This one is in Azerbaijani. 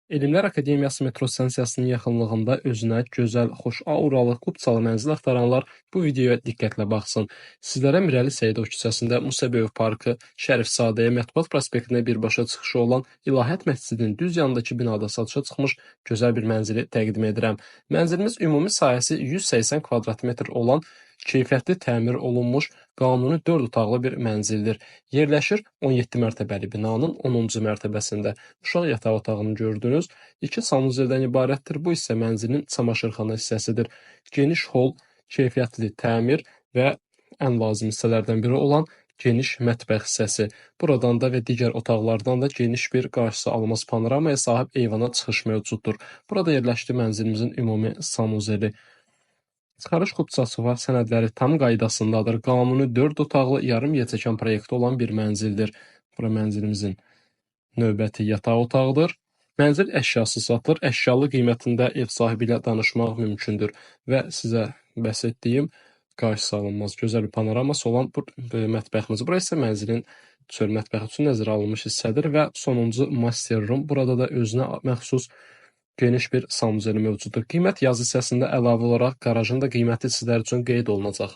Elmlər Akademiyası metro stansiyasının yaxınlığında özünə gözəl, xoş auralı, kupçalı mənzil axtaranlar bu videoya diqqətlə baxsın. Sizlərə Mirəli Seyidov küçəsində Musa Böyük Parkı, Şərifzadəyə Mətbuat prospektinə birbaşa çıxışı olan İlahiyyat məscidinin düz yanındakı binada satışa çıxmış gözəl bir mənzili təqdim edirəm. Mənzilimiz ümumi sahəsi 180 kvadrat metr olan keyfiyyətli təmir olunmuş, qanuni 4 otaqlı bir mənzildir. Yerləşir 17 mərtəbəli binanın 10-cu mərtəbəsində. Uşaq yataq otağını gördünüz. 2 sanuzeldən ibarətdir. Bu isə mənzilin çamaşırxana hissəsidir. Geniş hol, keyfiyyətli təmir və ən lazım hissələrdən biri olan geniş mətbəx hissəsi. Buradan da və digər otaqlardan da geniş bir qarşısı alınmaz panoramaya sahib eyvana çıxış mövcuddur. Burada yerləşdi mənzilimizin ümumi sanuzeli. Çıxarış kupçası var, sənədləri tam qaydasındadır. Qanuni 4 otaqlı, yarım yekəkan proyekti olan bir mənzildir. Bura mənzilimizin növbəti yataq otağıdır. Mənzil əşyası satılır. Əşyalı qiymətində ev sahibi ilə danışmaq mümkündür və sizə bəhs etdiyim qarşısı alınmaz gözəl bir panoraması olan mətbəximiz. Bura isə mənzilin çöl mətbəxi üçün nəzərə alınmış hissədir və sonuncu master room. Burada da özünə məxsus geniş bir sanuzeli mövcuddur. Qiymət yazı hissəsində əlavə olaraq qarajın da qiyməti sizlər üçün qeyd olunacaq.